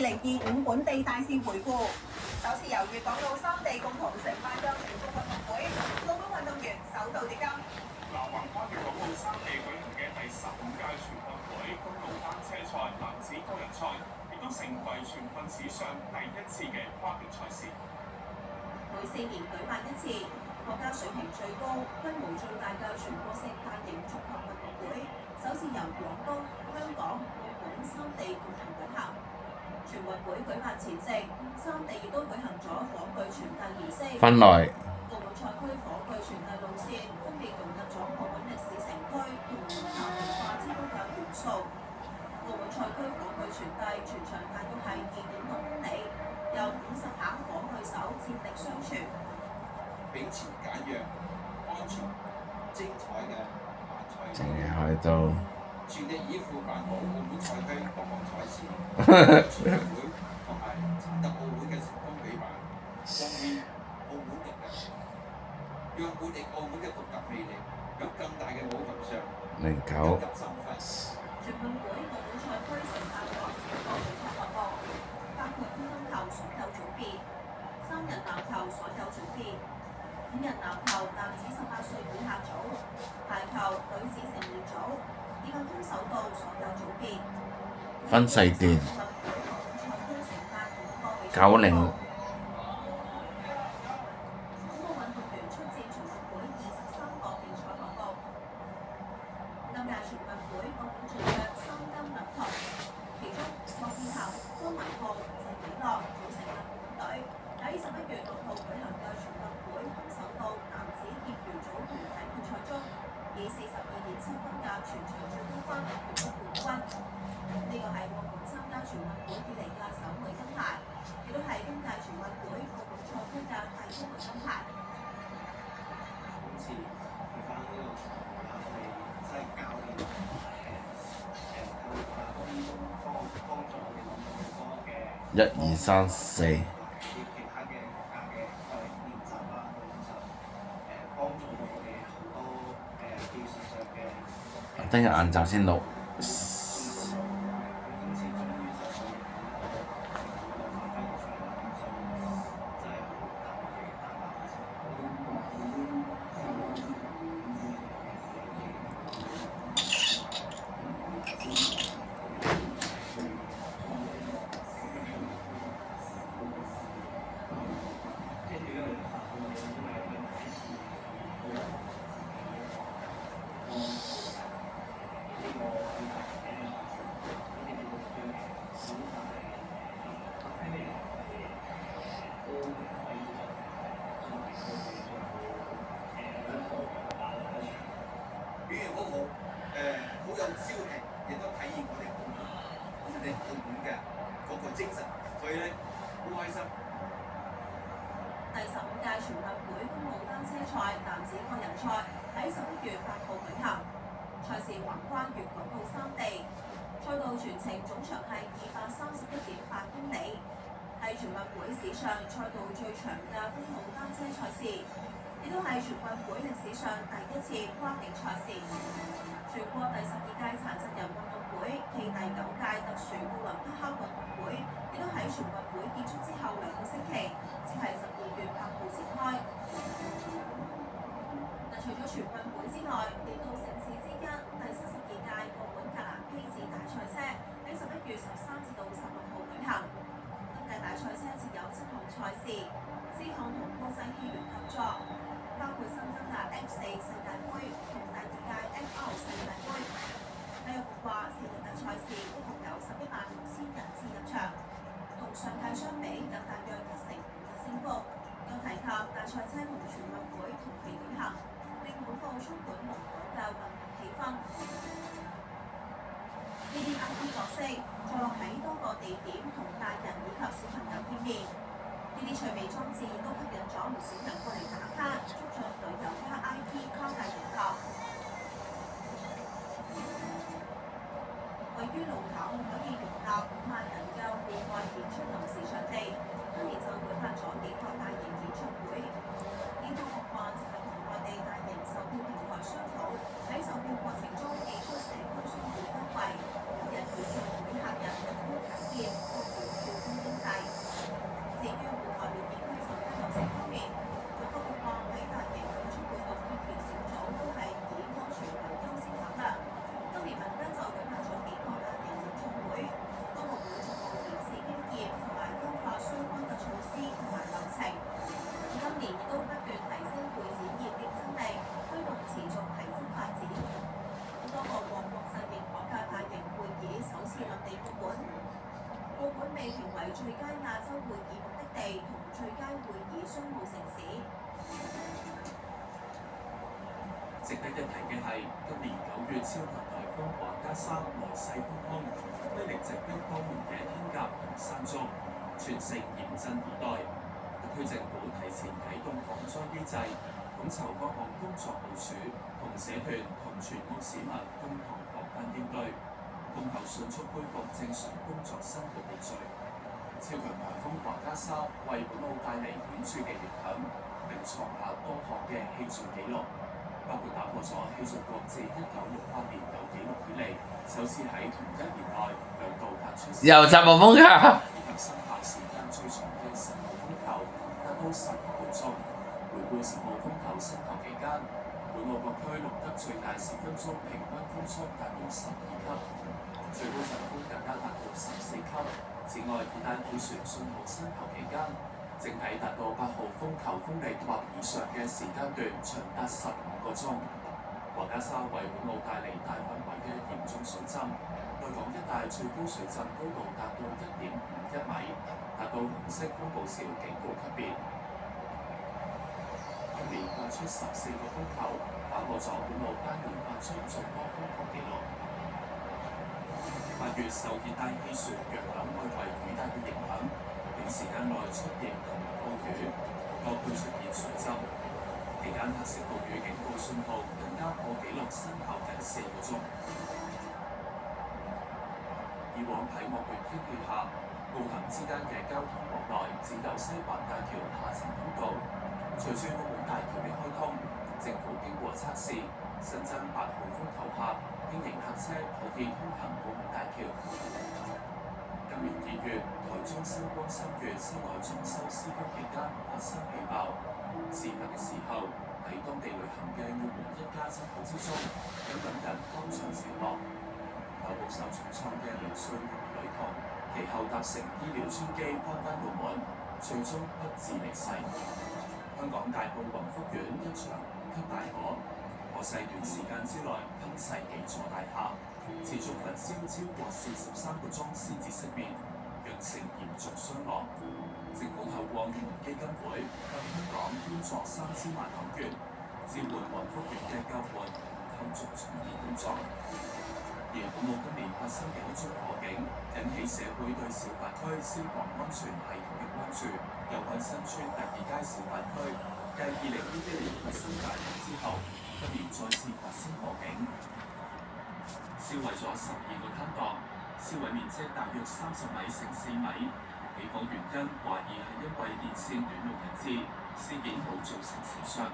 2025本地大事回顧，首次由粵港澳三地共同承辦嘅全國運動會，澳門運動員首度奪金。橫跨粵港澳三地舉行嘅第15屆全運會公路單車賽男子個人賽，亦都成為全運史上第一次嘅跨境賽事。每4年舉辦一次，國家水平最高、規模最大嘅全國性大型綜合運動會，首次由廣東、香港、澳門三地共同舉行。全運會舉辦前夕，三地亦都舉行咗火炬傳遞儀式。分類。澳門賽區火炬傳遞路線分別融入咗澳門歷史城區同文化之都嘅元素。澳門賽區火炬傳遞全長大約係2.6公里，由50輛火炬手接力相傳。秉持簡約、安全、精彩嘅辦賽，淨係去到全力以赴辦好澳門賽區各項賽事，全運會同埋殘特奧會嘅成功舉辦，貢獻澳門人嘅，讓活力澳門嘅獨特魅力有更大嘅舞台上09入心分。全運會澳門賽區承辦咗幾個比賽項目，包括乒乓球所有組別、3人籃球所有組別、5人籃球男子18歲以下組、排球女子成年組，以及空手道所有組別。分四段90。港澳運動員出戰全運會23個競賽項目。今屆全運會澳門奪約3金2銅，其中莫建球、江文浩、謝紀樂組成嘅澳門隊，喺11月6號舉行嘅全運會空手道男子業餘組團體決賽中，以42.7分嘅全場最高分奪得冠軍。呢個係澳門參加全運會以嚟嘅首枚金牌，亦都係今屆全運會澳門賽區嘅第一枚金牌。今次去翻呢個場外啦，我哋即係教練幫助我哋諗到好多嘅1、2、3、4。啲其他嘅國家嘅練習啦，咁就幫助到我哋好多技術上嘅。聽日晏晝先錄。表現好好，好有朝氣，亦都體現我哋澳門嘅嗰個精神，所以咧好開心。第15屆全運會公路單車賽男子個人賽喺11月8號舉行，賽事橫跨粵港澳三地，賽道全程總長係231.8公里，係全運會史上賽道最長嘅公路單車賽事，亦都係全運會歷史上第一次跨境賽事。全國第12屆殘疾人運動會暨第9屆特殊奧林匹克運動會，亦都喺全運會結束之後2個星期，即係12月8號展開。但除咗全運會之外，年度盛事之一第72屆澳門格蘭披治大賽車喺11月13至到16號舉行。今屆大賽車設有7項賽事，4項同國際汽聯合作，包括新增嘅 F4 世界盃同第2屆 FR 世界盃。體育局話，4日嘅賽事一共有11萬6千人次入場，同上屆相比有大約1成5嘅升幅。有提及大賽車同全運會同期舉行，令本部充滿濃厚嘅運動氣氛。呢啲 IP 角色坐落喺多個地點同大人以及小朋友見面。呢啲趣味裝置亦都吸引咗唔少人過嚟打卡，促進旅遊加 IP 跨界融合。位於路氹可以容納5萬人嘅戶外演出臨時場地，今年就舉辦咗幾個大型演唱會。演唱會話就係同內地大型售票平台商討，喺售票過程中寄出社區送票優惠，吸引演唱會客人入區體驗，高調票價。亞洲會議目的地同最佳會議商務城市。值得一提嘅係，今年9月超強颱風華加莎來勢洶洶，威力直逼多年嘅天鴿同山竹，全城嚴陣以待。特區政府提前啟動防災機制，統籌各項工作部署，同社團同全澳市民共同防範應對，共後迅速恢復正常工作生活秩序。超強颱風華加莎為本澳帶嚟顯著嘅影響，並創下多項嘅氣象紀錄，包括打破咗氣象局自1968年有紀錄以嚟首次喺同一年內兩度發出又10號風球，以及生效時間最長嘅10號風球達到10個半鐘。回顧10號風球生效期間，本澳各區錄得最大10分鐘平均風速達到12級，最高陣風更加達到14級。此外，熱帶氣旋信號生效期間，整體達到8號風球風力或以上嘅時間段長達15個鐘。華加莎為本澳帶嚟大範圍嘅嚴重水浸，內港一帶最高水浸高度達到1.51米，達到紅色風暴潮警告級別。今年發出14個風球，打破咗本澳單年發出最多風球紀錄。8月受熱帶氣旋洋流外圍雨帶嘅影響，短時間內出現同暴雨，各區出現水浸。期間黑色暴雨警告信號更加破紀錄生效近4個鐘。以往喺惡劣天氣下，澳行之間嘅交通往來只有西環大橋下層通道。隨住澳門大橋嘅開通，政府經過測試，新增8號風球下，輕型客車可以通行澳門大橋。今年2月，台中星光三月室內裝修施工期間發生氣爆，事發嘅時候喺當地旅行嘅澳門一家7口之中，有2人當場死亡。頭部受重創嘅6歲澳門女童，其後搭乘醫療專機返澳門，最終不治離世。香港大埔宏福苑一場5級大火，火勢短時間之內噴逝幾座大廈，持續焚燒超過43個鐘先至熄滅，釀成嚴重傷亡。政府透過澳門基金會向香港捐助3000萬港元，支援宏福苑嘅救援同構築重建工作。而本澳今年發生嘅一宗火警，引起社會對小瀝區消防安全系統嘅關注。油漢新村第2街小瀝區，繼2011年發生大火之後，今年再次發生火警，燒毀咗12個攤檔，燒毀面積大約30米乘4米。起火原因懷疑係因為電線短路引致，事件冇造成死傷。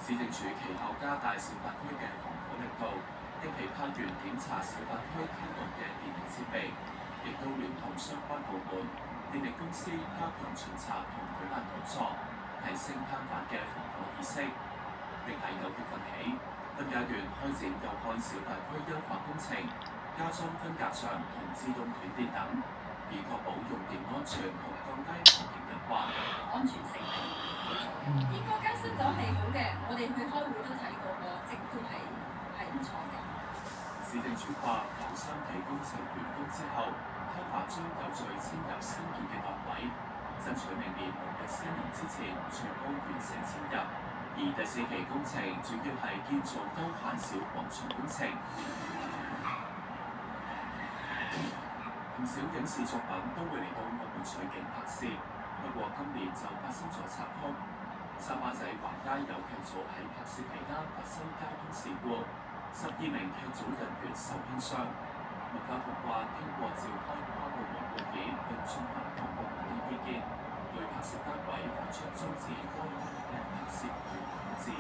市政署其後加大小瀝區嘅防火力度，一起派員檢查小瀝區攤檔嘅電力設備，亦都聯同相關部門、電力公司加強巡查同舉辦講座，提升攤販嘅防火意識。並喺9月份起，分階段開展油漢小瀝區優化工程，加裝分隔牆同自動斷電等，以確保用電安全同降低環境隱患。安全性應該更新咗係好嘅，我哋去開會都睇過個值都係唔錯嘅。市政署話，由3期工程完工之後，開發將有序遷入新建嘅檔位，爭取明年農曆新年之前全部完成遷入。而第4期工程主要係建造休閒小廣場工程。唔少影視作品都會嚟到澳門取景拍攝，不過今年就發生咗插曲。沙巴仔橫街有劇組喺拍攝期間發生交通事故，12名劇組人員受輕傷。文化局話經過召開跨部門會議並進行各部門嘅意見，對拍攝單位發出終止該項目嘅拍攝通知。